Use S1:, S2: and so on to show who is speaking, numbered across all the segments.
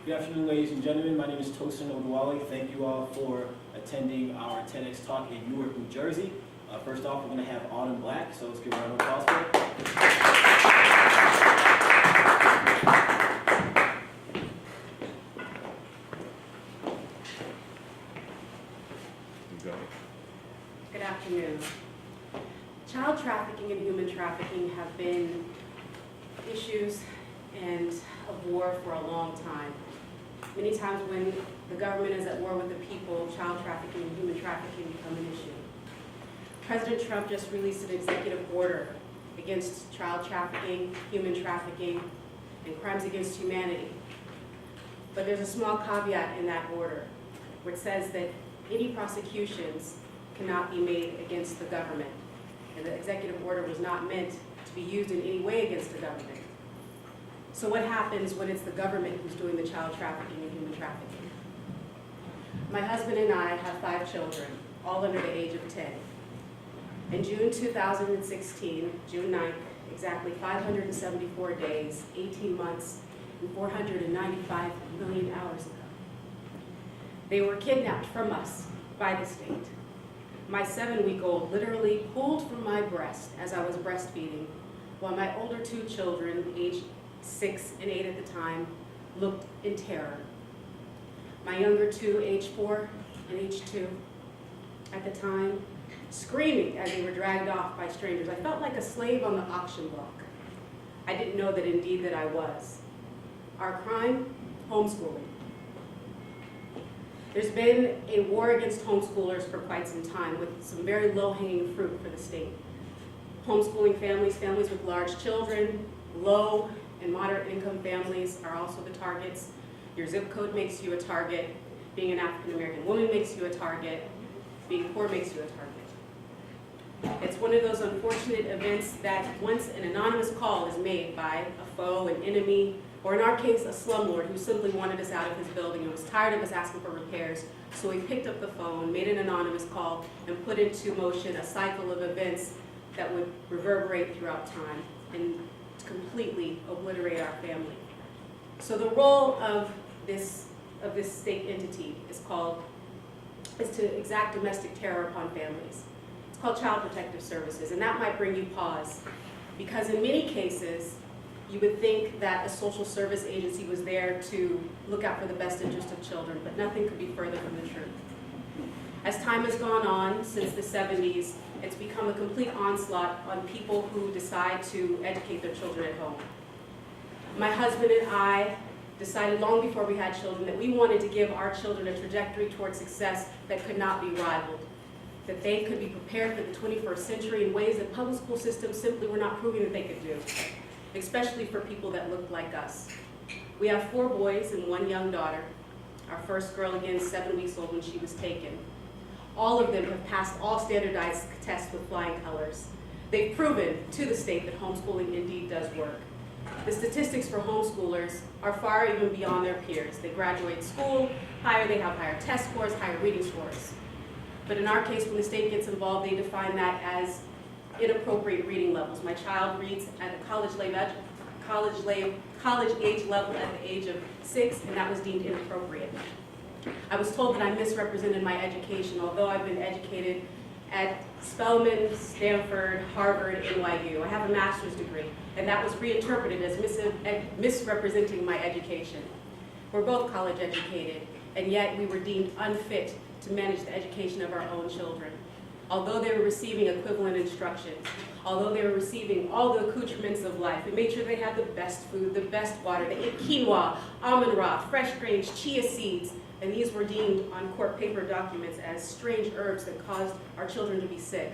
S1: Good afternoon, ladies and gentlemen. My name is Tosin Oduwole. Thank you all for attending our TEDxTalk in Newark, New Jersey. First off, we're going to have Autumn Black, so let's give a round of applause for her.
S2: Good afternoon. Child trafficking and human trafficking have been issues and of war for a long time. Many times when the government is at war with the people, child trafficking and human trafficking become an issue. President Trump just released an executive order against child trafficking, human trafficking, and crimes against humanity. But there's a small caveat in that order, which says that any prosecutions cannot be made against the government. And the executive order was not meant to be used in any way against the government. So what happens when it's the government who's doing the child trafficking and human trafficking? My husband and I have 5 children, all under the age of 10. In June 2016, June 9th, exactly 574 days, 18 months, and 495 million hours ago, they were kidnapped from us by the state. My 7-week-old literally pulled from my breast as I was breastfeeding, while my older 2 children, aged 6 and 8 at the time, looked in terror. My younger 2, age 4 and age 2 at the time, screaming as they were dragged off by strangers. I felt like a slave on the auction block. I didn't know that indeed that I was. Our crime? Homeschooling. There's been a war against homeschoolers for quite some time with some very low-hanging fruit for the state. Homeschooling families, families with large children, low and moderate income families are also the targets. Your zip code makes you a target. Being an African-American woman makes you a target. Being poor makes you a target. It's one of those unfortunate events that once an anonymous call is made by a foe, an enemy, or in our case, a slumlord who simply wanted us out of his building and was tired of us asking for repairs. So he picked up the phone, made an anonymous call, and put into motion a cycle of events that would reverberate throughout time and completely obliterate our family. So the role of this state entity is to exact domestic terror upon families. It's called Child Protective Services, and that might bring you pause, because in many cases, you would think that a social service agency was there to look out for the best interest of children, but nothing could be further from the truth. As time has gone on since the 70s, it's become a complete onslaught on people who decide to educate their children at home. My husband and I decided long before we had children that we wanted to give our children a trajectory toward success that could not be rivaled, that they could be prepared for the 21st century in ways that public school systems simply were not proving that they could do, especially for people that looked like us. We have 4 boys and 1 young daughter. Our first girl, again, 7 weeks old when she was taken. All of them have passed all standardized tests with flying colors. They've proven to the state that homeschooling indeed does work. The statistics for homeschoolers are far even beyond their peers. They graduate school higher, they have higher test scores, higher reading scores. But in our case, when the state gets involved, they define that as inappropriate reading levels. My child reads at a college age level at the age of 6, and that was deemed inappropriate. I was told that I misrepresented my education, although I've been educated at Spelman, Stanford, Harvard, NYU. I have a master's degree, and that was reinterpreted as misrepresenting my education. We're both college educated, and yet we were deemed unfit to manage the education of our own children. Although they were receiving equivalent instructions, although they were receiving all the accoutrements of life, we made sure they had the best food, the best water. They ate quinoa, almond raw, fresh grains, chia seeds, and these were deemed on court paper documents as strange herbs that caused our children to be sick.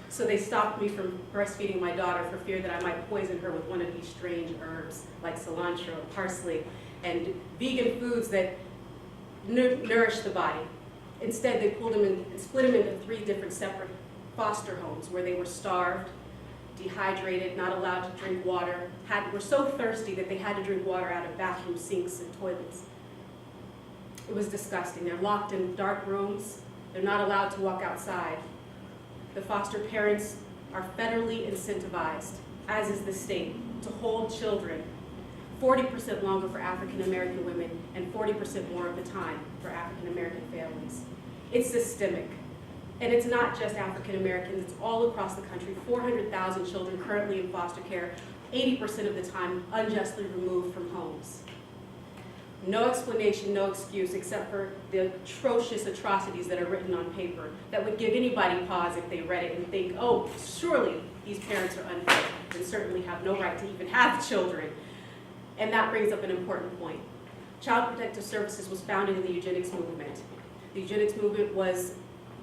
S2: So they stopped me from breastfeeding my daughter for fear that I might poison her with one of these strange herbs like cilantro, parsley, and vegan foods that nourish the body. Instead, they pulled them in and split them into 3 different separate foster homes where they were starved, dehydrated, not allowed to drink water, were so thirsty that they had to drink water out of bathroom sinks and toilets. It was disgusting. They're locked in dark rooms. They're not allowed to walk outside. The foster parents are federally incentivized, as is the state, to hold children 40% longer for African American women, and 40% more of the time for African American families. It's systemic. And it's not just African Americans, it's all across the country. 400,000 children currently in foster care, 80% of the time unjustly removed from homes. No explanation, no excuse, except for the atrocious atrocities that are written on paper that would give anybody pause if they read it and think, oh, surely these parents are unfit and certainly have no right to even have children. And that brings up an important point. Child Protective Services was founded in the Eugenics movement. The Eugenics movement was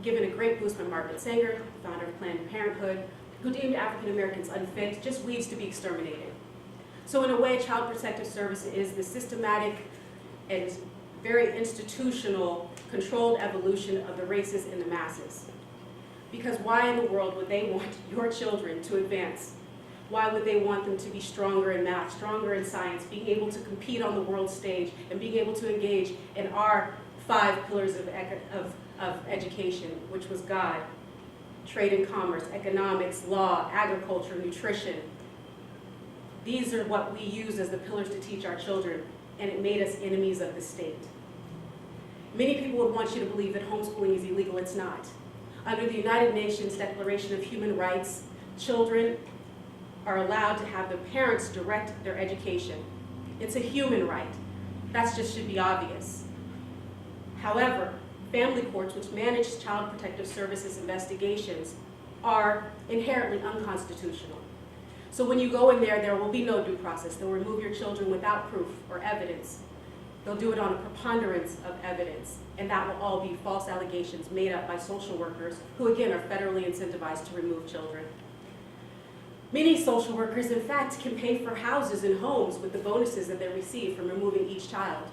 S2: given a great boost by Margaret Sanger, founder of Planned Parenthood, who deemed African Americans unfit, just weeds to be exterminated. So in a way, Child Protective Services is the systematic and very institutional, controlled evolution of the races in the masses. Because why in the world would they want your children to advance? Why would they want them to be stronger in math, stronger in science, being able to compete on the world stage, and being able to engage in our 5 pillars of education, which was God, trade and commerce, economics, law, agriculture, nutrition. These are what we use as the pillars to teach our children, and it made us enemies of the state. Many people would want you to believe that homeschooling is illegal. It's not. Under the United Nations Declaration of Human Rights, children are allowed to have their parents direct their education. It's a human right. That just should be obvious. However, family courts, which manage Child Protective Services investigations, are inherently unconstitutional. So when you go in there, there will be no due process. They'll remove your children without proof or evidence. They'll do it on a preponderance of evidence, and that will all be false allegations made up by social workers who, again, are federally incentivized to remove children. Many social workers, in fact, can pay for houses and homes with the bonuses that they receive from removing each child.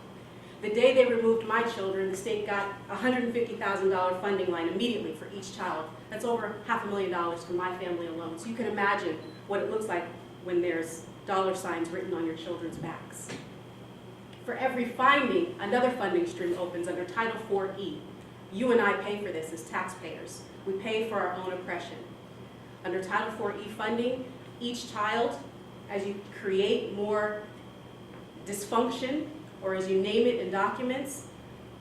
S2: The day they removed my children, the state got a $150,000 funding line immediately for each child. That's over $500,000 for my family alone. So you can imagine what it looks like when there's dollar signs written on your children's backs. For every finding, another funding stream opens under Title IV-E. You and I pay for this as taxpayers. We pay for our own oppression. Under Title IV-E funding, each child, as you create more dysfunction, or as you name it in documents,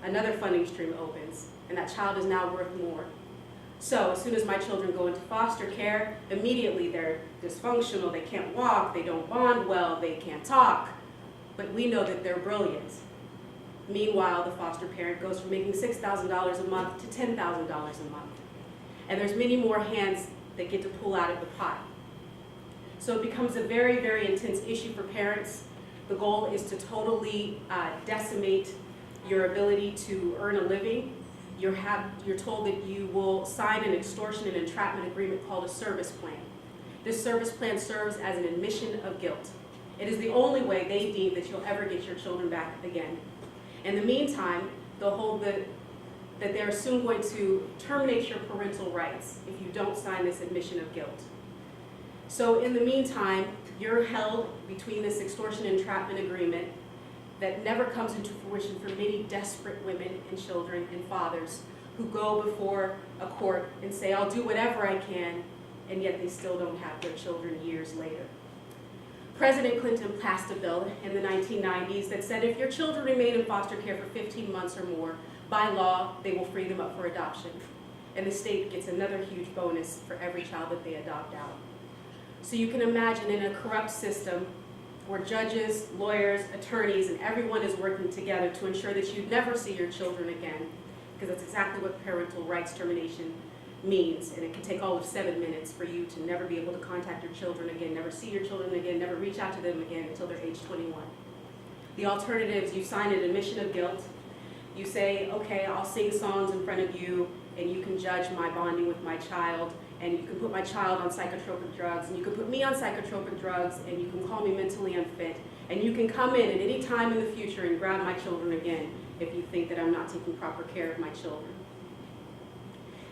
S2: another funding stream opens, and that child is now worth more. So as soon as my children go into foster care, immediately they're dysfunctional, they can't walk, they don't bond well, they can't talk, but we know that they're brilliant. Meanwhile, the foster parent goes from making $6,000 a month to $10,000 a month. And there's many more hands that get to pull out of the pot. So it becomes a very, very intense issue for parents. The goal is to totally decimate your ability to earn a living. You're told that you will sign an extortion and entrapment agreement called a service plan. This service plan serves as an admission of guilt. It is the only way they deem that you'll ever get your children back again. In the meantime, they'll hold that they're soon going to terminate your parental rights if you don't sign this admission of guilt. So in the meantime, you're held between this extortion and entrapment agreement that never comes into fruition for many desperate women and children and fathers who go before a court and say, I'll do whatever I can, and yet they still don't have their children years later. President Clinton passed a bill in the 1990s that said if your children remain in foster care for 15 months or more, by law, they will free them up for adoption. And the state gets another huge bonus for every child that they adopt out. So you can imagine in a corrupt system where judges, lawyers, attorneys, and everyone is working together to ensure that you never see your children again, because that's exactly what parental rights termination means, and it can take all of 7 minutes for you to never be able to contact your children again, never see your children again, never reach out to them again until they're age 21. The alternatives, you sign an admission of guilt, you say, okay, I'll sing songs in front of you, and you can judge my bonding with my child, and you can put my child on psychotropic drugs, and you can put me on psychotropic drugs, and you can call me mentally unfit, and you can come in at any time in the future and grab my children again if you think that I'm not taking proper care of my children.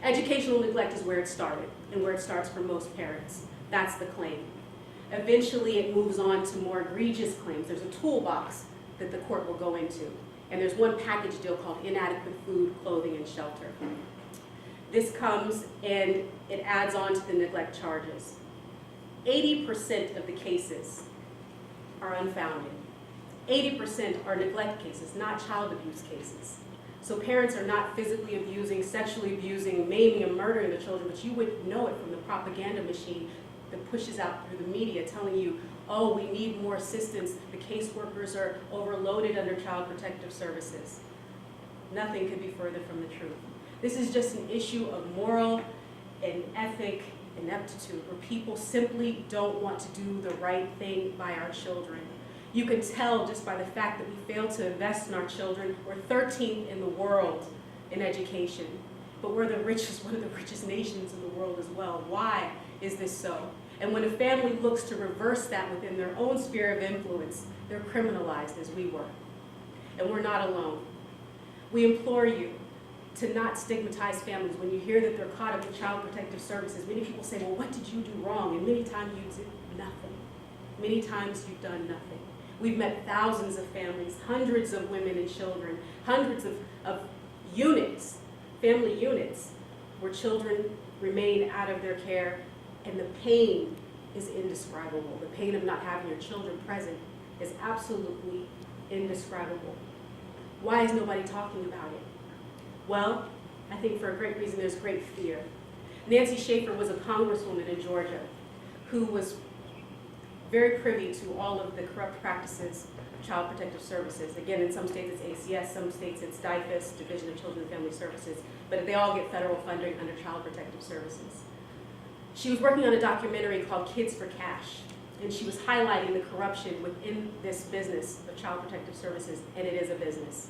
S2: Educational neglect is where it started, and where it starts for most parents. That's the claim. Eventually, it moves on to more egregious claims. There's a toolbox that the court will go into, and there's one package deal called inadequate food, clothing, and shelter. This comes and it adds on to the neglect charges. 80% of the cases are unfounded. 80% are neglect cases, not child abuse cases. So parents are not physically abusing, sexually abusing, maiming, and murdering the children, but you would know it from the propaganda machine that pushes out through the media telling you, oh, we need more assistance, the caseworkers are overloaded under Child Protective Services. Nothing could be further from the truth. This is just an issue of moral and ethic ineptitude, where people simply don't want to do the right thing by our children. You can tell just by the fact that we fail to invest in our children. We're 13th in the world in education, but we're the richest, one of the richest nations in the world as well. Why is this so? And when a family looks to reverse that within their own sphere of influence, they're criminalized as we were. And we're not alone. We implore you to not stigmatize families. When you hear that they're caught up with Child Protective Services, many people say, well, what did you do wrong? And many times you did nothing. Many times you've done nothing. We've met thousands of families, hundreds of women and children, hundreds of units, family units, where children remain out of their care, and the pain is indescribable. The pain of not having your children present is absolutely indescribable. Why is nobody talking about it? Well, I think for a great reason, there's great fear. Nancy Schaefer was a congresswoman in Georgia who was very privy to all of the corrupt practices of Child Protective Services. Again, in some states it's ACS, some states it's DIFAS, Division of Children and Family Services, but they all get federal funding under Child Protective Services. She was working on a documentary called Kids for Cash, and she was highlighting the corruption within this business of Child Protective Services, and it is a business.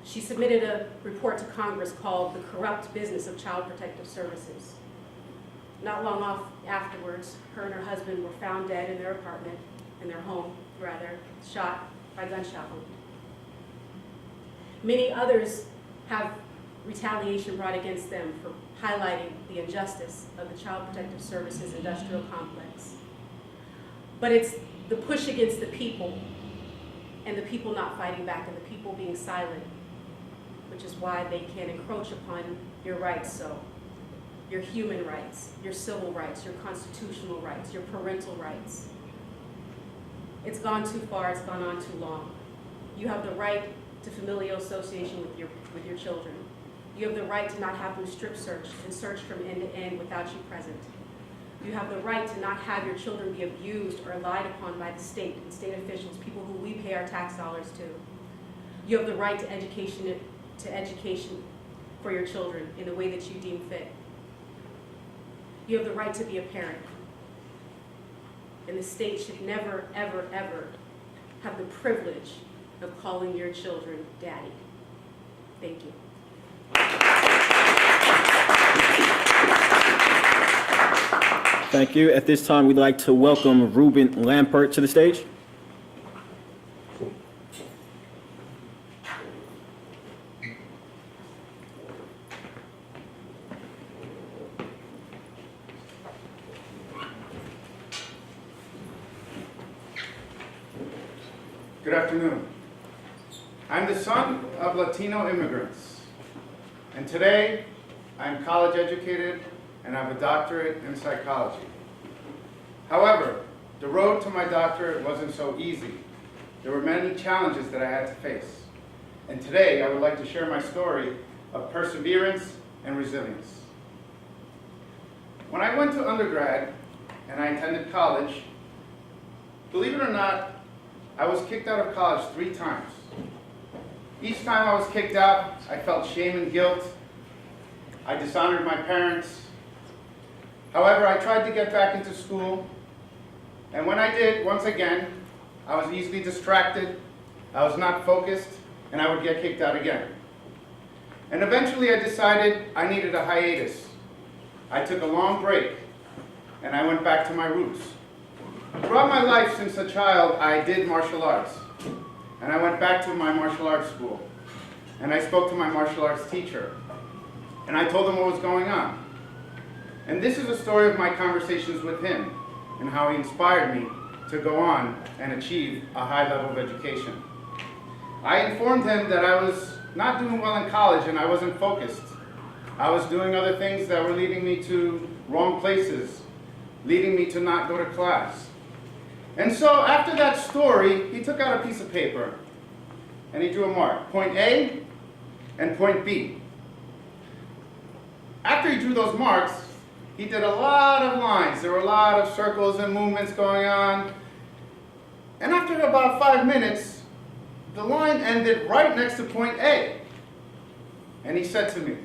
S2: She submitted a report to Congress called The Corrupt Business of Child Protective Services. Not long afterwards, her and her husband were found dead in their apartment, in their home, rather, shot by gunshot wound. Many others have retaliation brought against them for highlighting the injustice of the Child Protective Services industrial complex. But it's the push against the people, and the people not fighting back, and the people being silent, which is why they can encroach upon your rights so. Your human rights, your civil rights, your constitutional rights, your parental rights. It's gone too far, it's gone on too long. You have the right to familial association with your children. You have the right to not have them strip searched and searched from end to end without you present. You have the right to not have your children be abused or lied upon by the state and state officials, people who we pay our tax dollars to. You have the right to education for your children in the way that you deem fit. You have the right to be a parent. And the state should never, ever, ever have the privilege of calling your children daddy. Thank you.
S1: Thank you. At this time, we'd like to welcome Ruben Lampert to the stage.
S3: Good afternoon. I'm the son of Latino immigrants, and today I'm college educated and I have a doctorate in psychology. However, the road to my doctorate wasn't so easy. There were many challenges that I had to face. And today I would like to share my story of perseverance and resilience. When I went to undergrad and I attended college, believe it or not, I was kicked out of college 3 times. Each time I was kicked out, I felt shame and guilt. I dishonored my parents. However, I tried to get back into school, and when I did, once again, I was easily distracted, I was not focused, and I would get kicked out again. And eventually I decided I needed a hiatus. I took a long break, and I went back to my roots. Throughout my life since a child, I did martial arts. And I went back to my martial arts school. And I spoke to my martial arts teacher. And I told him what was going on. And this is a story of my conversations with him and how he inspired me to go on and achieve a high level of education. I informed him that I was not doing well in college and I wasn't focused. I was doing other things that were leading me to wrong places, leading me to not go to class. And so after that story, he took out a piece of paper and he drew a mark, point A and point B. After he drew those marks, he did a lot of lines. There were a lot of circles and movements going on. And after about 5 minutes, the line ended right next to point A. And he said to me,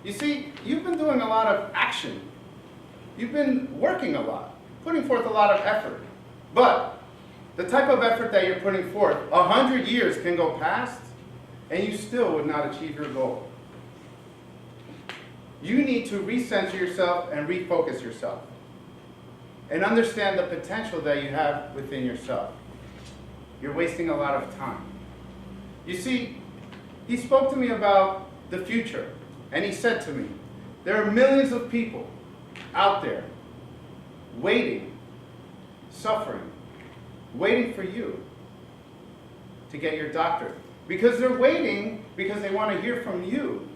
S3: "You see, you've been doing a lot of action. You've been working a lot, putting forth a lot of effort. But the type of effort that you're putting forth, 100 years can go past, and you still would not achieve your goal. You need to recenter yourself and refocus yourself and understand the potential that you have within yourself. You're wasting a lot of time." You see, he spoke to me about the future, and he said to me, there are millions of people out there waiting, suffering, waiting for you to get your doctorate. Because they're waiting because they want to hear from you,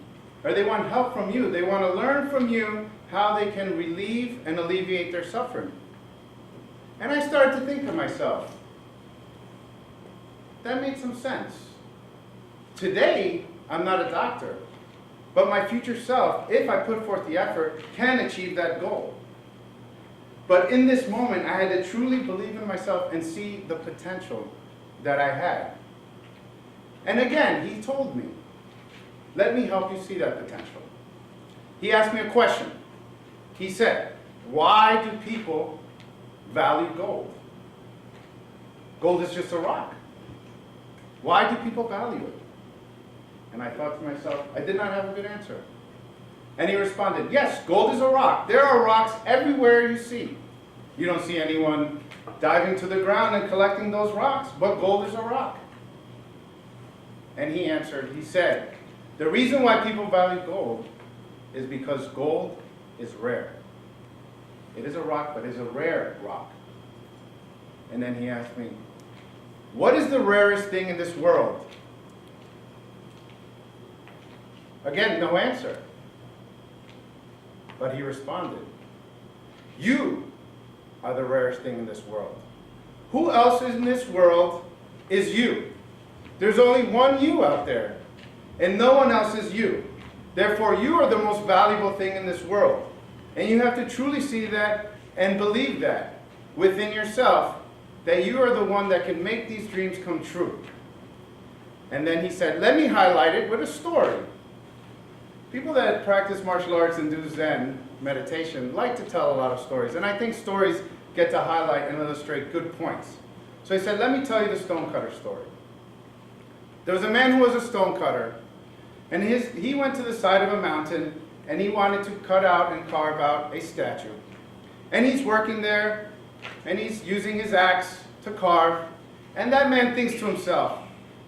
S3: or they want help from you. They want to learn from you how they can relieve and alleviate their suffering. And I started to think to myself, that made some sense. Today, I'm not a doctor, but my future self, if I put forth the effort, can achieve that goal. But in this moment, I had to truly believe in myself and see the potential that I had. And again, he told me, let me help you see that potential. He asked me a question. He said, why do people value gold? Gold is just a rock. Why do people value it? And I thought to myself, I did not have a good answer. And he responded, yes, gold is a rock. There are rocks everywhere you see. You don't see anyone diving to the ground and collecting those rocks, but gold is a rock. And he answered, he said, the reason why people value gold is because gold is rare. It is a rock, but it's a rare rock. And then he asked me, what is the rarest thing in this world? Again, no answer. But he responded, you are the rarest thing in this world. Who else in this world is you? There's only one you out there, and no one else is you. Therefore, you are the most valuable thing in this world. And you have to truly see that and believe that within yourself, that you are the one that can make these dreams come true. And then he said, let me highlight it with a story. People that practice martial arts and do Zen meditation like to tell a lot of stories. And I think stories get to highlight and illustrate good points. So he said, let me tell you the Stonecutter story. There was a man who was a stonecutter, and he went to the side of a mountain, and he wanted to cut out and carve out a statue. And he's working there, and he's using his axe to carve, and that man thinks to himself,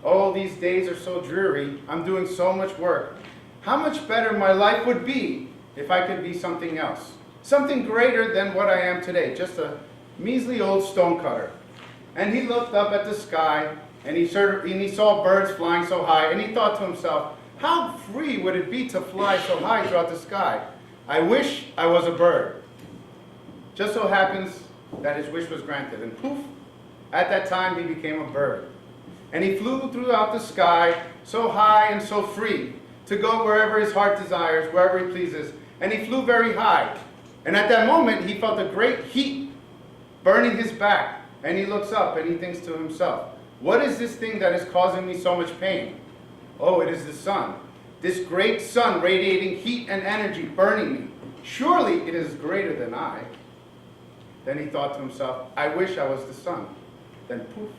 S3: oh, these days are so dreary, I'm doing so much work. How much better my life would be if I could be something else, something greater than what I am today, just a measly old stonecutter. And he looked up at the sky, and he saw birds flying so high, and he thought to himself, how free would it be to fly so high throughout the sky? I wish I was a bird. Just so happens that his wish was granted, and poof, at that time he became a bird. And he flew throughout the sky so high and so free to go wherever his heart desires, wherever he pleases. And he flew very high. And at that moment, he felt a great heat burning his back. And he looks up and he thinks to himself, what is this thing that is causing me so much pain? Oh, it is the sun. This great sun radiating heat and energy, burning me. Surely it is greater than I. Then he thought to himself, I wish I was the sun. Then poof,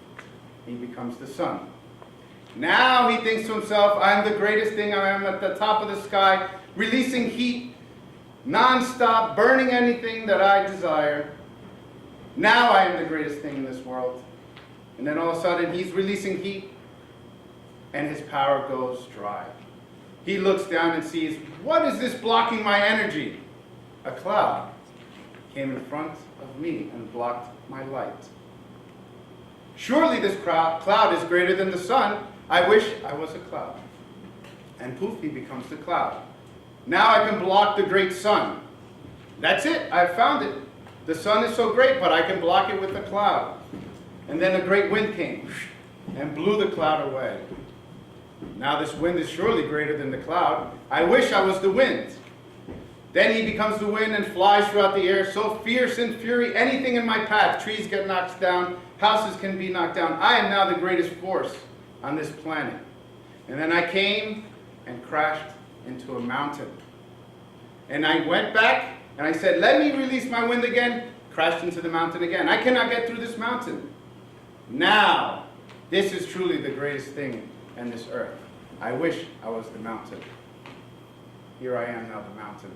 S3: he becomes the sun. Now he thinks to himself, I am the greatest thing. I am at the top of the sky, releasing heat, non-stop, burning anything that I desire. Now I am the greatest thing in this world. And then all of a sudden, he's releasing heat, and his power goes dry. He looks down and sees, what is this blocking my energy? A cloud came in front of me and blocked my light. Surely this cloud is greater than the sun. I wish I was a cloud. And poof, he becomes the cloud. Now I can block the great sun. That's it, I've found it. The sun is so great, but I can block it with a cloud. And then a great wind came and blew the cloud away. Now this wind is surely greater than the cloud. I wish I was the wind. Then he becomes the wind and flies throughout the air, so fierce in fury, anything in my path, trees get knocked down, houses can be knocked down. I am now the greatest force on this planet. And then I came and crashed into a mountain. And I went back and I said, let me release my wind again, crashed into the mountain again. I cannot get through this mountain. Now, this is truly the greatest thing on this earth. I wish I was the mountain. Here I am now, the mountain.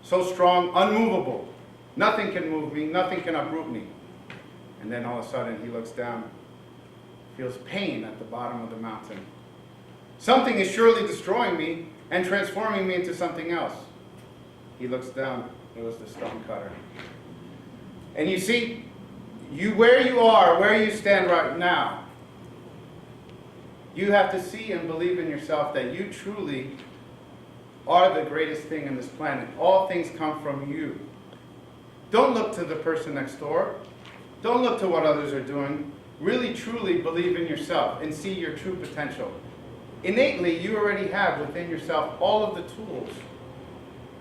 S3: So strong, unmovable. Nothing can move me, nothing can uproot me. And then all of a sudden he looks down, feels pain at the bottom of the mountain. Something is surely destroying me and transforming me into something else. He looks down, it was the stonecutter. And you see, where you are, where you stand right now, you have to see and believe in yourself that you truly are the greatest thing on this planet. All things come from you. Don't look to the person next door. Don't look to what others are doing. Really, truly believe in yourself and see your true potential. Innately, you already have within yourself all of the tools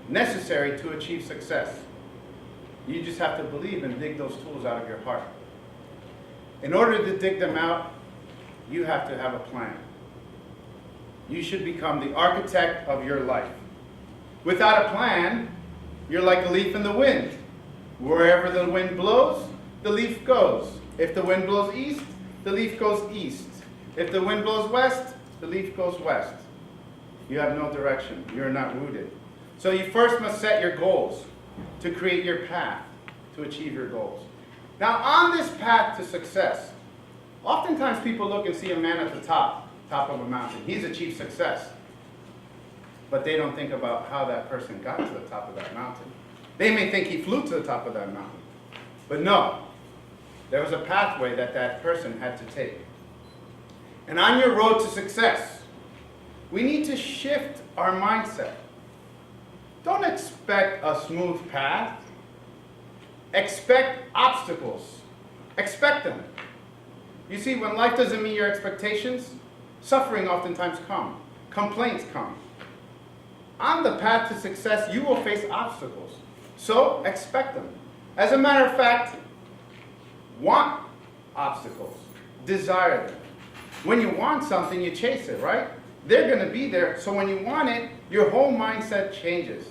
S3: necessary to achieve success. You just have to believe and dig those tools out of your heart. In order to dig them out, you have to have a plan. You should become the architect of your life. Without a plan, you're like a leaf in the wind. Wherever the wind blows, the leaf goes. If the wind blows east, the leaf goes east. If the wind blows west, the leaf goes west. You have no direction. You're not rooted. So you first must set your goals to create your path to achieve your goals. Now, on this path to success, oftentimes people look and see a man at the top of a mountain. He's achieved success. But they don't think about how that person got to the top of that mountain. They may think he flew to the top of that mountain. But no, there was a pathway that that person had to take. And on your road to success, we need to shift our mindset. Don't expect a smooth path. Expect obstacles. Expect them. You see, when life doesn't meet your expectations, suffering oftentimes comes. Complaints come. On the path to success, you will face obstacles. So expect them. As a matter of fact, want obstacles. Desire them. When you want something, you chase it, right? They're going to be there. So when you want it, your whole mindset changes.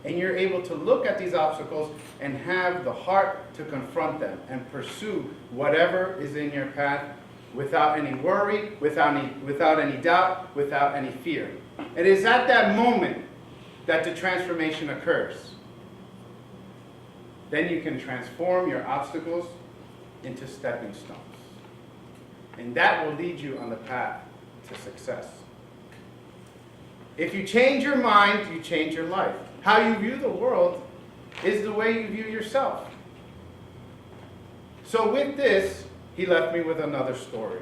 S3: And you're able to look at these obstacles and have the heart to confront them and pursue whatever is in your path without any worry, without any doubt, without any fear. It is at that moment that the transformation occurs. Then you can transform your obstacles into stepping stones. And that will lead you on the path to success. If you change your mind, you change your life. How you view the world is the way you view yourself. So with this, he left me with another story.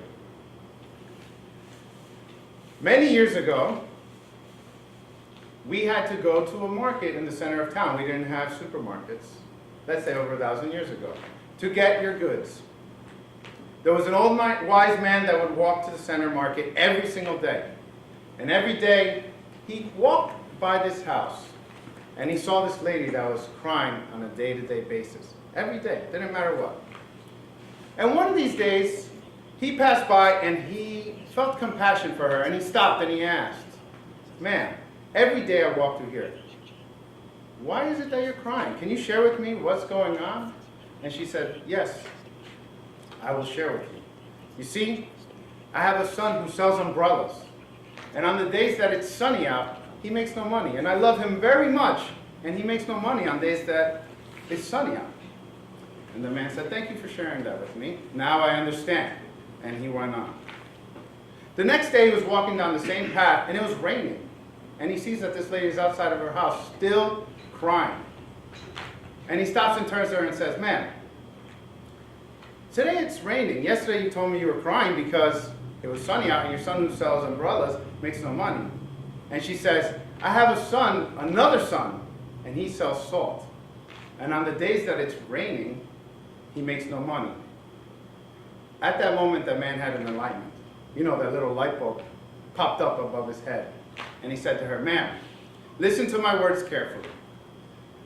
S3: Many years ago, we had to go to a market in the center of town. We didn't have supermarkets, let's say over 1,000 years ago, to get your goods. There was an old wise man that would walk to the center market every single day. And every day, he walked by this house, and he saw this lady that was crying on a day-to-day basis. Every day, didn't matter what. And one of these days, he passed by and he felt compassion for her, and he stopped and he asked, "Ma'am, every day I walk through here. Why is it that you're crying? Can you share with me what's going on?" And she said, "Yes, I will share with you. You see, I have a son who sells umbrellas. And on the days that it's sunny out, he makes no money. And I love him very much, and he makes no money on days that it's sunny out." And the man said, "Thank you for sharing that with me. Now I understand." And he went on. The next day he was walking down the same path, and it was raining. And he sees that this lady is outside of her house, still crying. And he stops and turns to her and says, "Ma'am, today it's raining. Yesterday you told me you were crying because it was sunny out and your son who sells umbrellas makes no money." And she says, "I have a son, another son, and he sells salt. And on the days that it's raining, he makes no money. At that moment, the man had an enlightenment. You know, that little light bulb popped up above his head. And he said to her, "Ma'am, listen to my words carefully.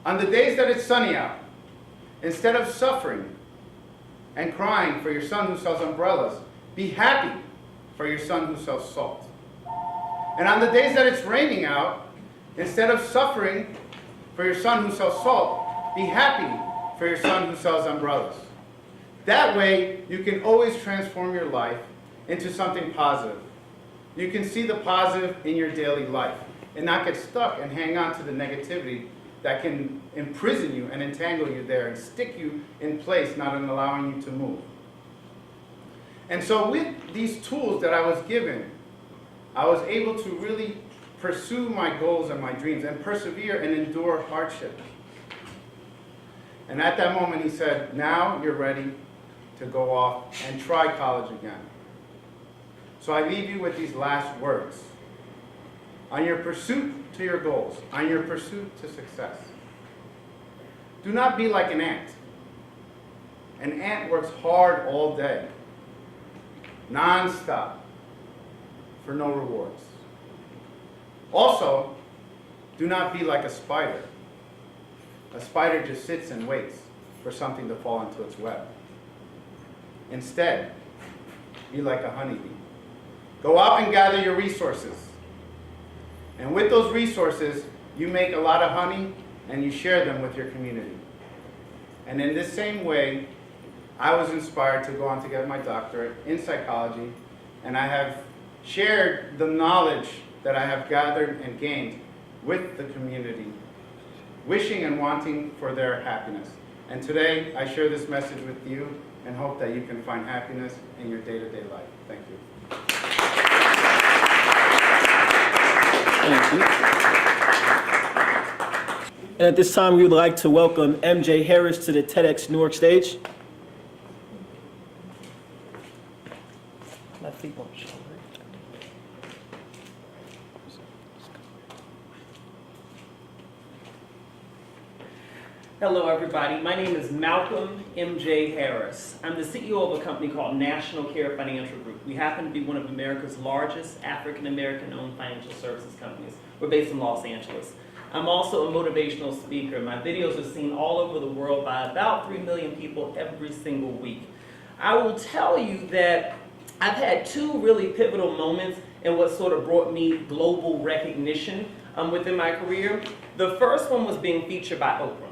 S3: On the days that it's sunny out, instead of suffering and crying for your son who sells umbrellas, be happy for your son who sells salt. And on the days that it's raining out, instead of suffering for your son who sells salt, be happy for your son who sells umbrellas. That way, you can always transform your life into something positive. You can see the positive in your daily life and not get stuck and hang on to the negativity that can imprison you and entangle you there and stick you in place, not allowing you to move." And so with these tools that I was given, I was able to really pursue my goals and my dreams and persevere and endure hardship. And at that moment he said, "Now you're ready to go off and try college again." So I leave you with these last words. On your pursuit to your goals, on your pursuit to success, do not be like an ant. An ant works hard all day, non-stop, for no rewards. Also, do not be like a spider. A spider just sits and waits for something to fall into its web. Instead, be like a honeybee. Go out and gather your resources. And with those resources, you make a lot of honey and you share them with your community. And in this same way, I was inspired to go on to get my doctorate in psychology, and I have shared the knowledge that I have gathered and gained with the community, wishing and wanting for their happiness. And today, I share this message with you and hope that you can find happiness in your day-to-day life. Thank you.
S1: Thank you. And at this time, we would like to welcome MJ Harris to the TEDx Newark stage. My feet won't show.
S4: Hello everybody, my name is Malcolm MJ Harris. I'm the CEO of a company called National Care Financial Group. We happen to be one of America's largest African-American owned financial services companies. We're based in Los Angeles. I'm also a motivational speaker. My videos are seen all over the world by about 3 million people every single week. I will tell you that I've had two really pivotal moments in what sort of brought me global recognition within my career. The first one was being featured by Oprah.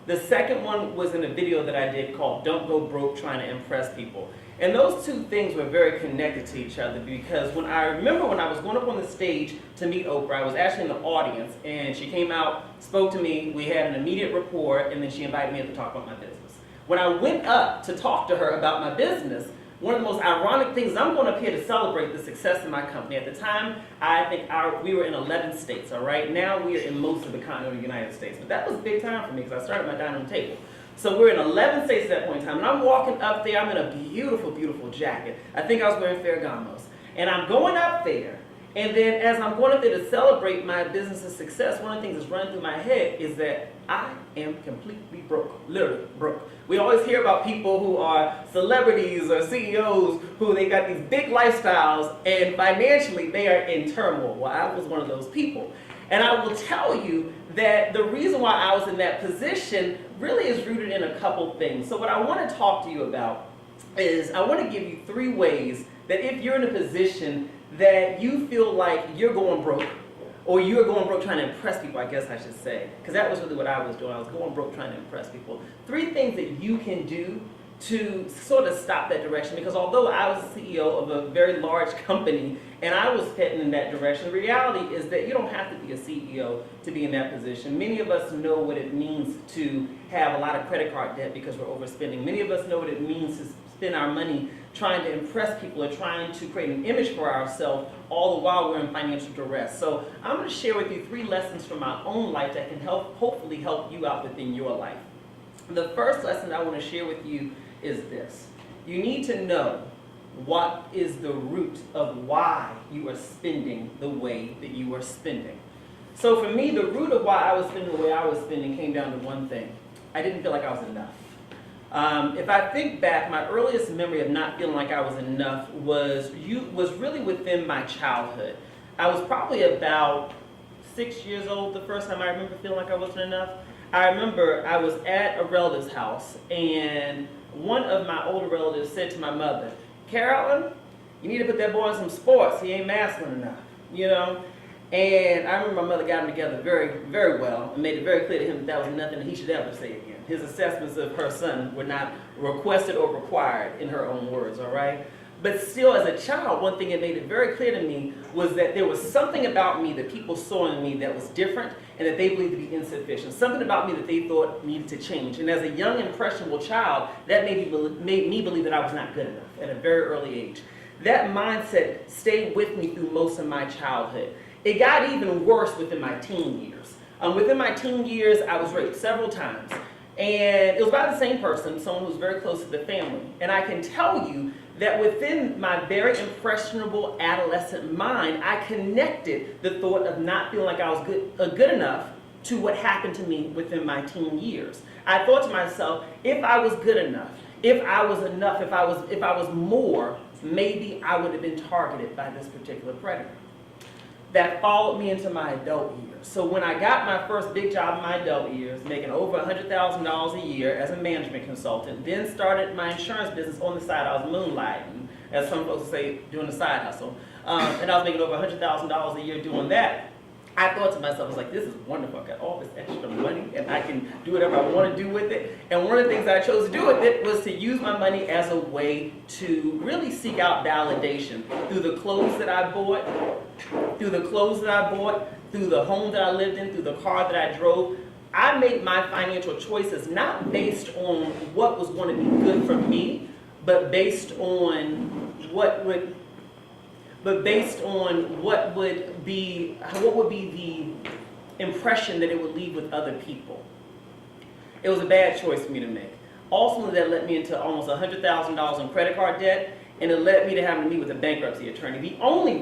S4: The second one was in a video that I did called "Don't Go Broke Trying to Impress People." And those two things were very connected to each other, because when I was going up on the stage to meet Oprah, I was actually in the audience, and she came out, spoke to me, we had an immediate rapport, and then she invited me up to talk about my business. When I went up to talk to her about my business, one of the most ironic things, I'm going up here to celebrate the success of my company. At the time, I think we were in 11 states, all right? Now we are in most of the continental United States. But that was a big time for me, because I started my dining room table. So we're in 11 states at that point in time, and I'm walking up there. I'm in a beautiful, beautiful jacket. I think I was wearing Ferragamos. And I'm going up there, and then as I'm going up there to celebrate my business's success, one of the things that's running through my head is that I am completely broke, literally broke. We always hear about people who are celebrities or CEOs who they got these big lifestyles, and financially they are in turmoil. Well, I was one of those people. And I will tell you that the reason why I was in that position really is rooted in a couple things. So what I want to talk to you about is I want to give you 3 ways that if you're in a position that you feel like you're going broke, or you're going broke trying to impress people, I guess I should say, because that was really what I was doing. I was going broke trying to impress people. 3 things that you can do to sort of stop that direction, because although I was the CEO of a very large company and I was heading in that direction, the reality is that you don't have to be a CEO to be in that position. Many of us know what it means to have a lot of credit card debt because we're overspending. Many of us know what it means to spend our money trying to impress people or trying to create an image for ourselves, all the while we're in financial duress. So I'm going to share with you 3 lessons from my own life that can hopefully help you out within your life. The first lesson I want to share with you is this. You need to know what is the root of why you are spending the way that you are spending. So for me, the root of why I was spending the way I was spending came down to one thing. I didn't feel like I was enough. If I think back, my earliest memory of not feeling like I was enough was really within my childhood. I was probably about 6 years old the first time I remember feeling like I wasn't enough. I remember I was at a relative's house, and one of my older relatives said to my mother, "Carolyn, you need to put that boy in some sports. He ain't masculine enough," you know? And I remember my mother got him together very, very well and made it very clear to him that was nothing that he should ever say again. His assessments of her son were not requested or required in her own words, all right? But still, as a child, one thing that made it very clear to me was that there was something about me that people saw in me that was different and that they believed to be insufficient. Something about me that they thought needed to change. And as a young, impressionable child, that made me believe that I was not good enough at a very early age. That mindset stayed with me through most of my childhood. It got even worse within my teen years. Within my teen years, I was raped several times. And it was by the same person, someone who was very close to the family. And I can tell you that within my very impressionable adolescent mind, I connected the thought of not feeling like I was good enough to what happened to me within my teen years. I thought to myself, if I was good enough, if I was enough, if I was more, maybe I would have been targeted by this particular predator. That followed me into my adult years. So when I got my first big job in my adult years, making over $100,000 a year as a management consultant, then started my insurance business on the side. I was moonlighting, as some folks say, doing a side hustle. And I was making over $100,000 a year doing that. I thought to myself, I was like, this is wonderful. I got all this extra money and I can do whatever I want to do with it. And one of the things I chose to do with it was to use my money as a way to really seek out validation through the clothes that I bought, through the home that I lived in, through the car that I drove. I made my financial choices not based on what was going to be good for me, but based on what would be the impression that it would leave with other people. It was a bad choice for me to make. Ultimately, that led me into almost $100,000 in credit card debt, and it led me to having to meet with a bankruptcy attorney. The only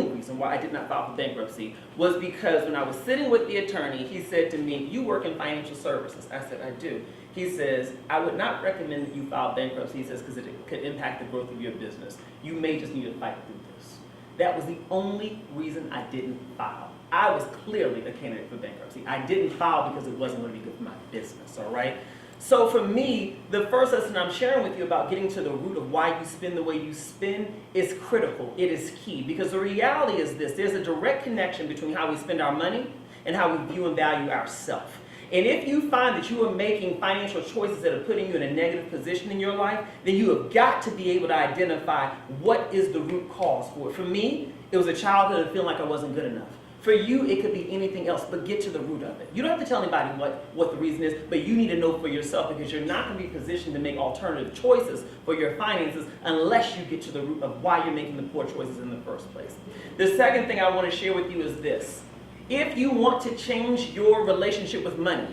S4: reason why I did not file for bankruptcy was because when I was sitting with the attorney, he said to me, "You work in financial services." I said, "I do." He says, "I would not recommend that you file bankruptcy," he says, "because it could impact the growth of your business. You may just need to fight through this." That was the only reason I didn't file. I was clearly a candidate for bankruptcy. I didn't file because it wasn't going to be good for my business, all right? So for me, the first lesson I'm sharing with you about getting to the root of why you spend the way you spend is critical. It is key, because the reality is this: there's a direct connection between how we spend our money and how we view and value ourselves. And if you find that you are making financial choices that are putting you in a negative position in your life, then you have got to be able to identify what is the root cause for it. For me, it was a childhood of feeling like I wasn't good enough. For you, it could be anything else, but get to the root of it. You don't have to tell anybody what the reason is, but you need to know for yourself, because you're not going to be positioned to make alternative choices for your finances unless you get to the root of why you're making the poor choices in the first place. The second thing I want to share with you is this. If you want to change your relationship with money,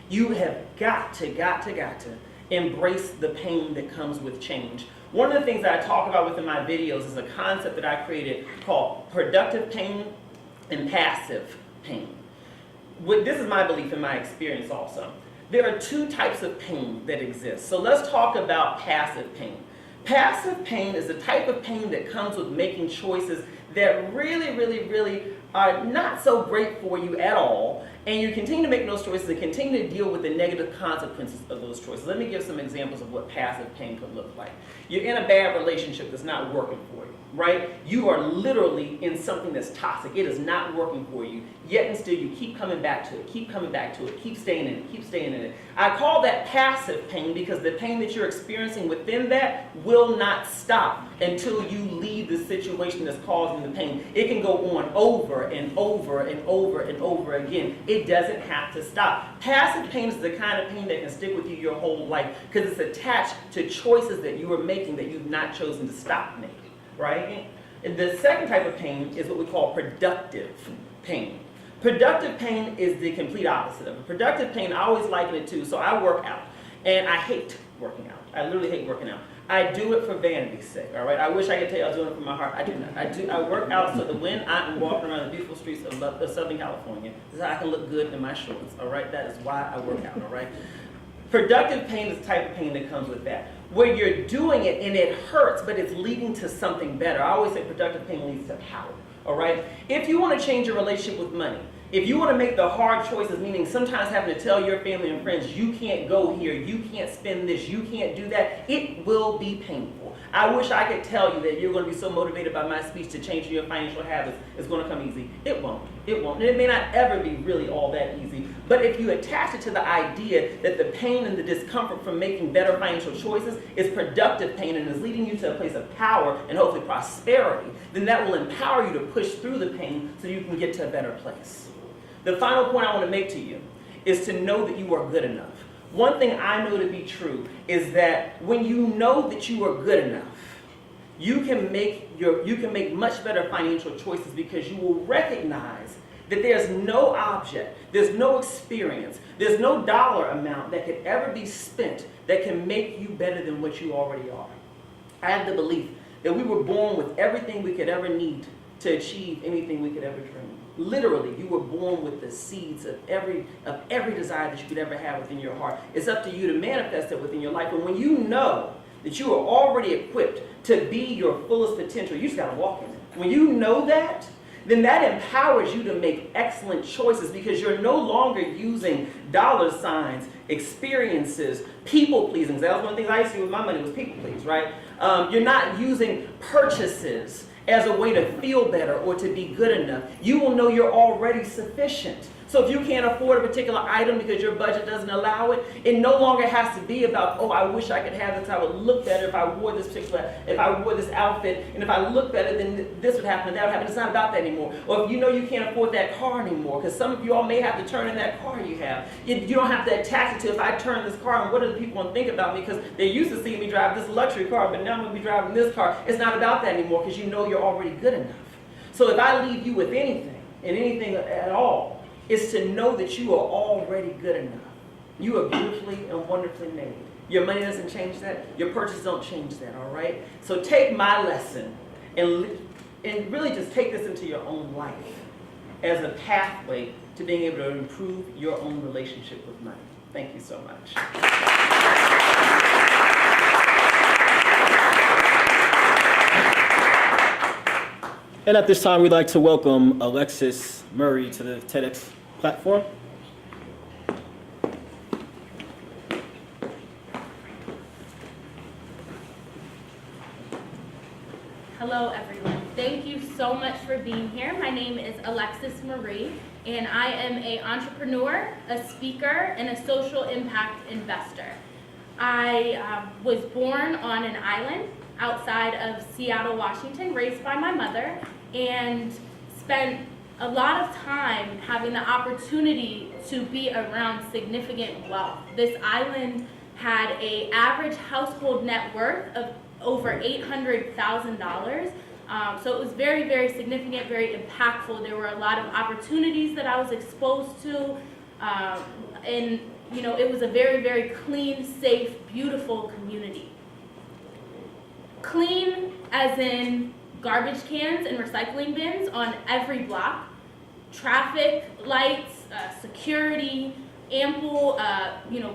S4: you have got to embrace the pain that comes with change. One of the things that I talk about within my videos is a concept that I created called productive pain and passive pain. This is my belief and my experience also. There are two types of pain that exist. So let's talk about passive pain. Passive pain is the type of pain that comes with making choices that really are not so great for you at all, and you continue to make those choices and continue to deal with the negative consequences of those choices. Let me give some examples of what passive pain could look like. You're in a bad relationship that's not working for you, right? You are literally in something that's toxic. It is not working for you, yet and still you keep coming back to it, keep staying in it. I call that passive pain because the pain that you're experiencing within that will not stop until you leave the situation that's causing the pain. It can go on over and over again. It doesn't have to stop. Passive pain is the kind of pain that can stick with you your whole life because it's attached to choices that you are making that you've not chosen to stop making, right? And the second type of pain is what we call productive pain. Productive pain is the complete opposite of it. Productive pain, I always liken it to, so I work out, and I hate working out. I literally hate working out. I do it for vanity's sake, all right? I wish I could tell you I was doing it from my heart. I do not. I work out so that when I am walking around the beautiful streets of Southern California, so I can look good in my shorts, all right? That is why I work out, all right? Productive pain is the type of pain that comes with that, where you're doing it and it hurts, but it's leading to something better. I always say productive pain leads to power, all right? If you want to change your relationship with money, if you want to make the hard choices, meaning sometimes having to tell your family and friends, you can't go here, you can't spend this, you can't do that, it will be painful. I wish I could tell you that you're going to be so motivated by my speech to change your financial habits, it's going to come easy. It won't. It won't. And it may not ever be really all that easy. But if you attach it to the idea that the pain and the discomfort from making better financial choices is productive pain and is leading you to a place of power and hopefully prosperity, then that will empower you to push through the pain so you can get to a better place. The final point I want to make to you is to know that you are good enough. One thing I know to be true is that when you know that you are good enough, you can make much better financial choices because you will recognize that there's no object, there's no experience, there's no dollar amount that could ever be spent that can make you better than what you already are. I have the belief that we were born with everything we could ever need to achieve anything we could ever dream. Literally, you were born with the seeds of every desire that you could ever have within your heart. It's up to you to manifest it within your life. And when you know that you are already equipped to be your fullest potential, you just gotta walk in it. When you know that, then that empowers you to make excellent choices because you're no longer using dollar signs, experiences, people pleasing. That was one of the things I used to do with my money was people please, right? You're not using purchases as a way to feel better or to be good enough. You will know you're already sufficient. So if you can't afford a particular item because your budget doesn't allow it, it no longer has to be about, oh, I wish I could have this, I would look better if I wore this if I wore this outfit, and if I look better, then this would happen and that would happen. It's not about that anymore. Or if you know you can't afford that car anymore, because some of you all may have to turn in that car you have. You don't have to attach it to if I turn this car, and what do the people want to think about me? Because they used to see me drive this luxury car, but now I'm going to be driving this car. It's not about that anymore because you know you're already good enough. So if I leave you with anything, and anything at all, is to know that you are already good enough. You are beautifully and wonderfully made. Your money doesn't change that. Your purchases don't change that, all right? So take my lesson and really just take this into your own life as a pathway to being able to improve your own relationship with money. Thank you so much.
S1: And at this time, we'd like to welcome Alexis Murray to the TEDx platform.
S5: Hello, everyone. Thank you so much for being here. My name is Alexis Marie, and I am an entrepreneur, a speaker, and a social impact investor. I was born on an island outside of Seattle, Washington, raised by my mother, and spent a lot of time having the opportunity to be around significant wealth. This island had an average household net worth of over $800,000. So it was very, very significant, very impactful. There were a lot of opportunities that I was exposed to, and you know, it was a very, very clean, safe, beautiful community. Clean as in garbage cans and recycling bins on every block, traffic lights, security, ample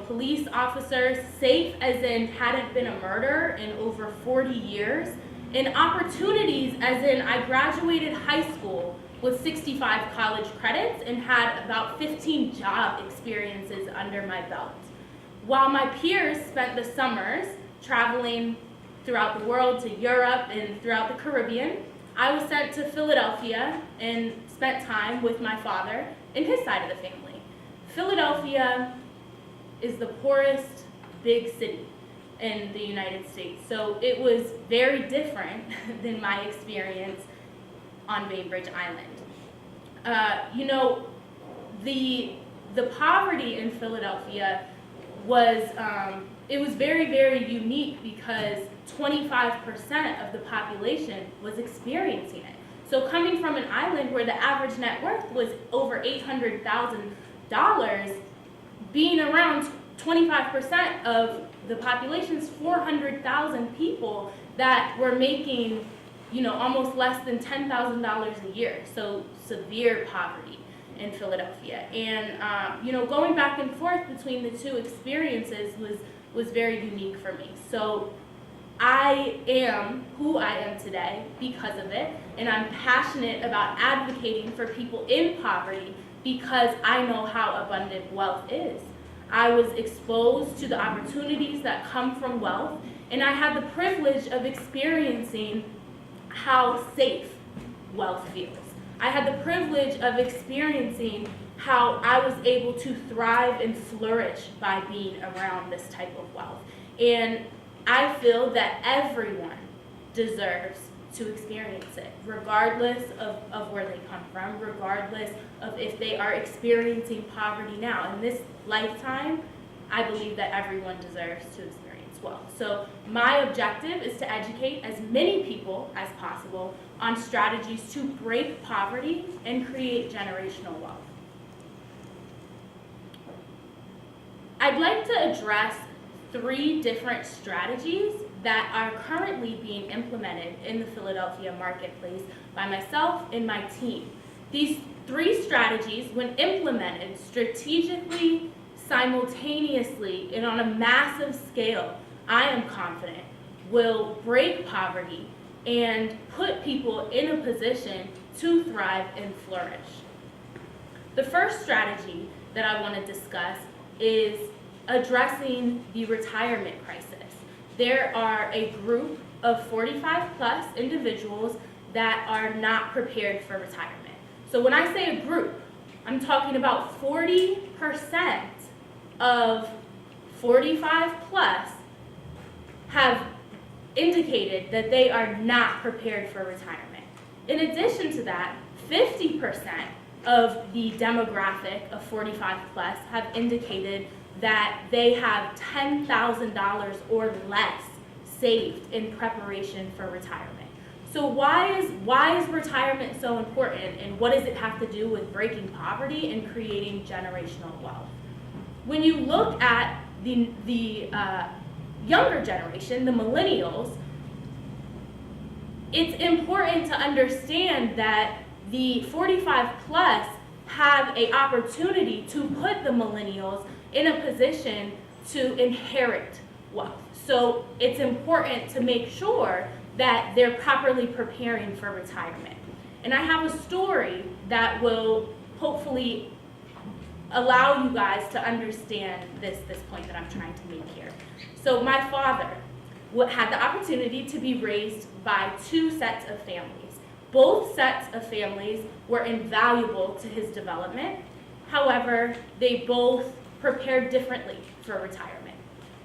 S5: police officers, safe as in hadn't been a murder in over 40 years, and opportunities as in I graduated high school with 65 college credits and had about 15 job experiences under my belt. While my peers spent the summers traveling throughout the world, to Europe and throughout the Caribbean, I was sent to Philadelphia and spent time with my father and his side of the family. Philadelphia is the poorest big city in the United States, so it was very different than my experience on Bainbridge Island. The poverty in Philadelphia was it was very, very unique because 25% of the population was experiencing it. So coming from an island where the average net worth was over $800,000, being around 25% of the population's 400,000 people that were making, almost less than $10,000 a year. So severe poverty. in Philadelphia. And, going back and forth between the two experiences was very unique for me. So I am who I am today because of it, and I'm passionate about advocating for people in poverty because I know how abundant wealth is. I was exposed to the opportunities that come from wealth, and I had the privilege of experiencing how safe wealth feels. I had the privilege of experiencing how I was able to thrive and flourish by being around this type of wealth. And I feel that everyone deserves to experience it, regardless of where they come from, regardless of if they are experiencing poverty now. In this lifetime, I believe that everyone deserves to experience wealth. So my objective is to educate as many people as possible on strategies to break poverty and create generational wealth. I'd like to address 3 different strategies that are currently being implemented in the Philadelphia marketplace by myself and my team. These 3 strategies, when implemented strategically, simultaneously, and on a massive scale, I am confident will break poverty and put people in a position to thrive and flourish. The first strategy that I want to discuss is addressing the retirement crisis. There are a group of 45 plus individuals that are not prepared for retirement. So when I say a group, I'm talking about 40% of 45 plus have indicated that they are not prepared for retirement. In addition to that, 50% of the demographic of 45 plus have indicated that they have $10,000 or less saved in preparation for retirement. So why is retirement so important, and what does it have to do with breaking poverty and creating generational wealth? When you look at the younger generation, the millennials, it's important to understand that the 45 plus have an opportunity to put the millennials in a position to inherit wealth. So it's important to make sure that they're properly preparing for retirement. And I have a story that will hopefully allow you guys to understand this point that I'm trying to make here. So my father had the opportunity to be raised by 2 sets of families. Both sets of families were invaluable to his development. However, they both prepared differently for retirement.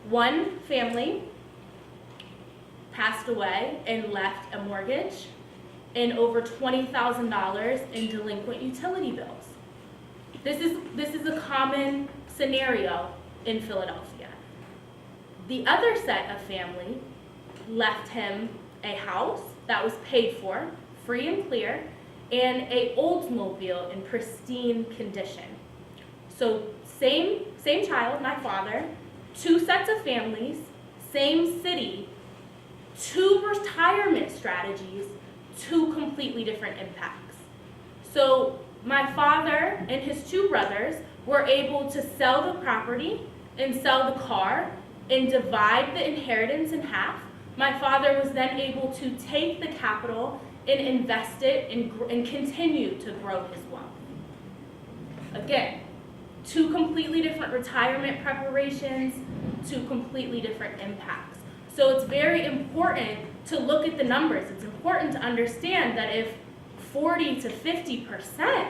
S5: One family passed away and left a mortgage and over $20,000 in delinquent utility bills. This is a common scenario in Philadelphia. The other set of family left him a house that was paid for, free and clear, and an Oldsmobile in pristine condition. So same child, my father, 2 sets of families, same city, 2 retirement strategies, 2 completely different impacts. So my father and his 2 brothers were able to sell the property and sell the car and divide the inheritance in half. My father was then able to take the capital and invest it and continue to grow his wealth. Again, 2 completely different retirement preparations, 2 completely different impacts. So it's very important to look at the numbers. It's important to understand that if 40 to 50%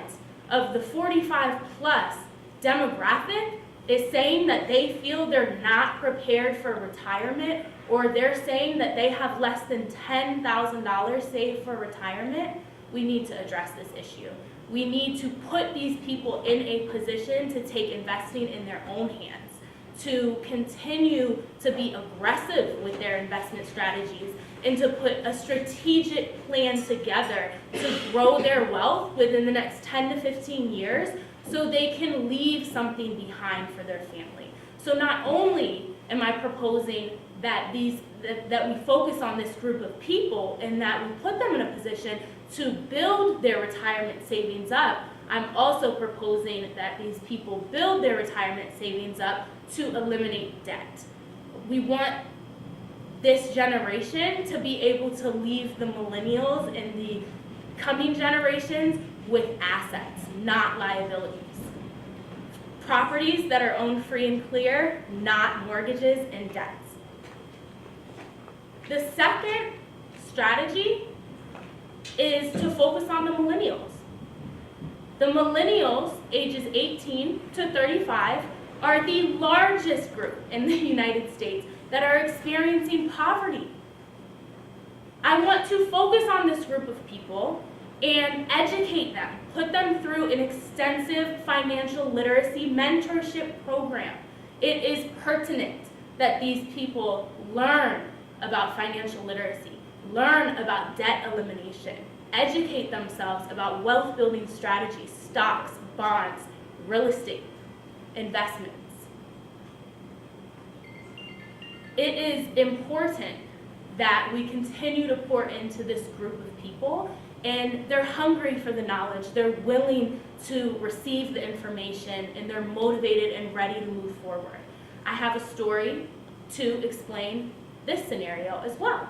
S5: of the 45 plus demographic is saying that they feel they're not prepared for retirement, or they're saying that they have less than $10,000 saved for retirement, we need to address this issue. We need to put these people in a position to take investing in their own hands, to continue to be aggressive with their investment strategies, and to put a strategic plan together to grow their wealth within the next 10 to 15 years so they can leave something behind for their family. So not only am I proposing that we focus on this group of people and that we put them in a position to build their retirement savings up, I'm also proposing that these people build their retirement savings up to eliminate debt. We want this generation to be able to leave the millennials and the coming generations with assets, not liabilities. Properties that are owned free and clear, not mortgages and debts. The second strategy is to focus on the millennials. The millennials, ages 18 to 35, are the largest group in the United States that are experiencing poverty. I want to focus on this group of people and educate them, put them through an extensive financial literacy mentorship program. It is pertinent that these people learn about financial literacy, learn about debt elimination, educate themselves about wealth building strategies, stocks, bonds, real estate, investments. It is important that we continue to pour into this group of people, and they're hungry for the knowledge, they're willing to receive the information, and they're motivated and ready to move forward. I have a story to explain this scenario as well.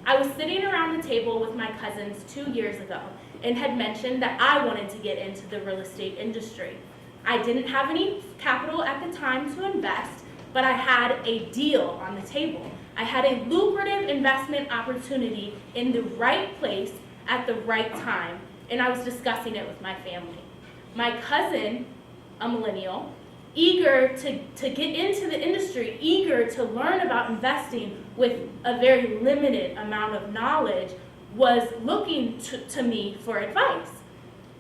S5: I was sitting around the table with my cousins 2 years ago and had mentioned that I wanted to get into the real estate industry. I didn't have any capital at the time to invest, but I had a deal on the table. I had a lucrative investment opportunity in the right place at the right time, and I was discussing it with my family. My cousin, a millennial, eager to get into the industry, eager to learn about investing with a very limited amount of knowledge, was looking to me for advice.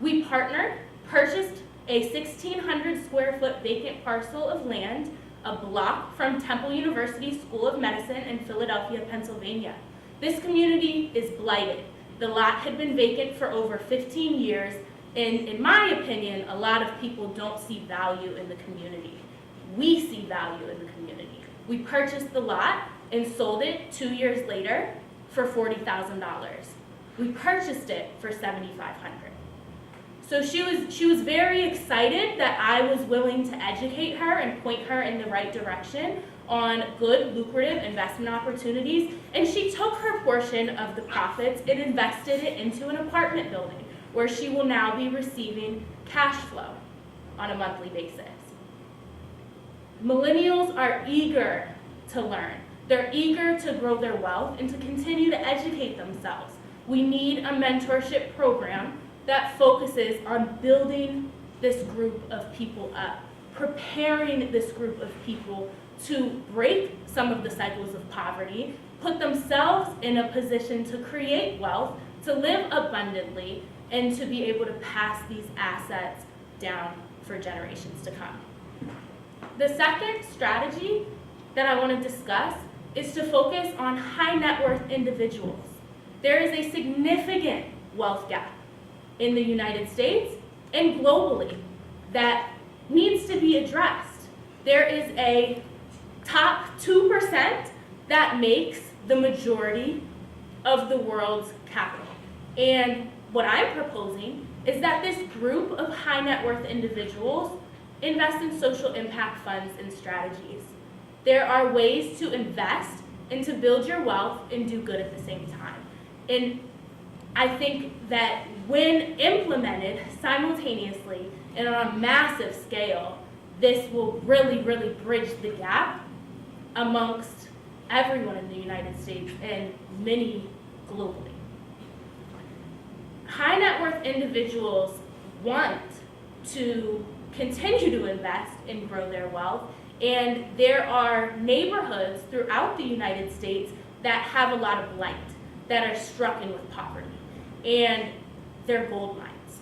S5: We partnered, purchased a 1,600 square foot vacant parcel of land, a block from Temple University School of Medicine in Philadelphia, Pennsylvania. This community is blighted. The lot had been vacant for over 15 years, and in my opinion, a lot of people don't see value in the community. We see value in the community. We purchased the lot and sold it 2 years later for $40,000. We purchased it for $7,500. So she was very excited that I was willing to educate her and point her in the right direction on good, lucrative investment opportunities, and she took her portion of the profits and invested it into an apartment building where she will now be receiving cash flow on a monthly basis. Millennials are eager to learn. They're eager to grow their wealth and to continue to educate themselves. We need a mentorship program that focuses on building this group of people up, preparing this group of people to break some of the cycles of poverty, put themselves in a position to create wealth, to live abundantly, and to be able to pass these assets down for generations to come. The second strategy that I want to discuss is to focus on high net worth individuals. There is a significant wealth gap in the United States and globally that needs to be addressed. There is a top 2% that makes the majority of the world's capital. And what I'm proposing is that this group of high net worth individuals invest in social impact funds and strategies. There are ways to invest and to build your wealth and do good at the same time. And I think that when implemented simultaneously and on a massive scale, this will really, really bridge the gap amongst everyone in the United States and many globally. High net worth individuals want to continue to invest and grow their wealth, and there are neighborhoods throughout the United States that have a lot of blight, that are stricken with poverty, and they're gold mines.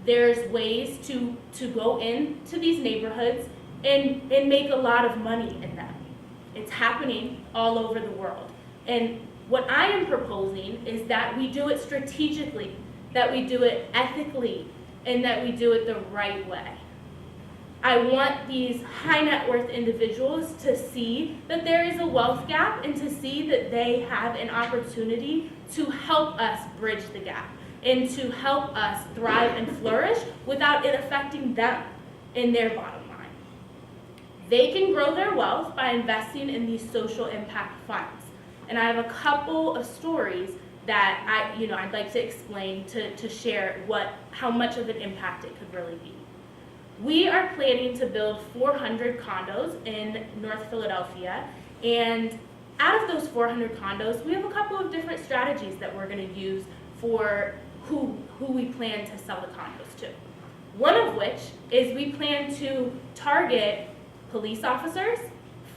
S5: There's ways to go into these neighborhoods and make a lot of money in them. It's happening all over the world. And what I am proposing is that we do it strategically, that we do it ethically, and that we do it the right way. I want these high net worth individuals to see that there is a wealth gap and to see that they have an opportunity to help us bridge the gap and to help us thrive and flourish without it affecting them in their bottom line. They can grow their wealth by investing in these social impact funds. And I have a couple of stories that I'd like to explain to share how much of an impact it could really be. We are planning to build 400 condos in North Philadelphia, and out of those 400 condos, we have a couple of different strategies that we're going to use for who we plan to sell the condos to. One of which is we plan to target police officers,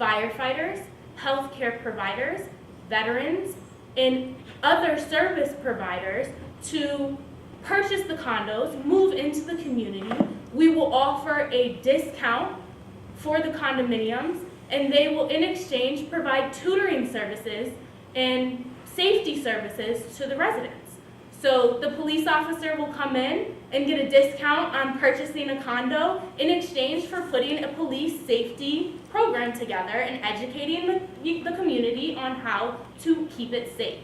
S5: firefighters, healthcare providers, veterans, and other service providers to purchase the condos, move into the community. We will offer a discount for the condominiums, and they will, in exchange, provide tutoring services and safety services to the residents. So the police officer will come in and get a discount on purchasing a condo in exchange for putting a police safety program together and educating the community on how to keep it safe.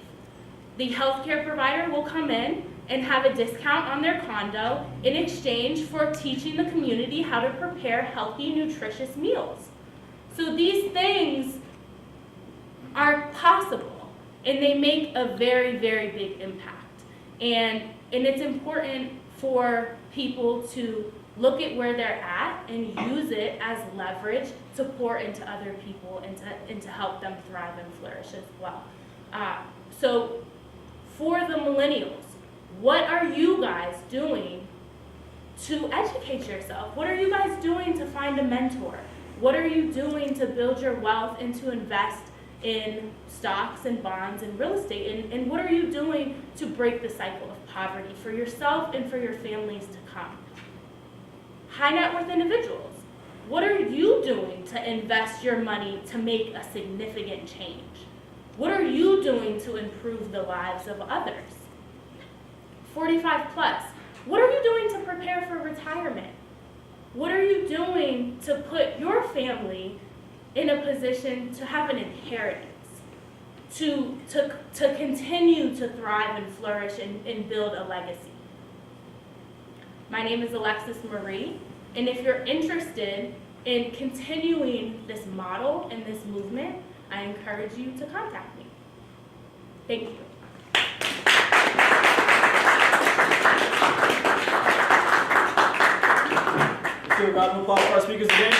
S5: The healthcare provider will come in and have a discount on their condo in exchange for teaching the community how to prepare healthy, nutritious meals. So these things are possible, and they make a very, very big impact. And it's important for people to look at where they're at and use it as leverage to pour into other people and to help them thrive and flourish as well. So for the millennials, what are you guys doing to educate yourself? What are you guys doing to find a mentor? What are you doing to build your wealth and to invest in stocks and bonds and real estate? And what are you doing to break the cycle of poverty for yourself and for your families to come? High net worth individuals, what are you doing to invest your money to make a significant change? What are you doing to improve the lives of others? 45 plus, what are you doing to prepare for retirement? What are you doing to put your family in a position to have an inheritance, to continue to thrive and flourish and build a legacy? My name is Alexis Marie, and if you're interested in continuing this model and this movement, I encourage you to contact me. Thank you.
S1: Let's give a round of applause for our speakers again.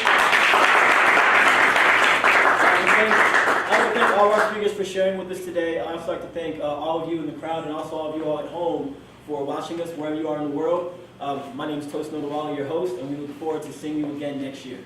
S1: I want to thank all of our speakers for sharing with us today. I also like to thank all of you in the crowd and also all of you all at home for watching us wherever you are in the world. My name is Tosin Oduwole, your host, and we look forward to seeing you again next year.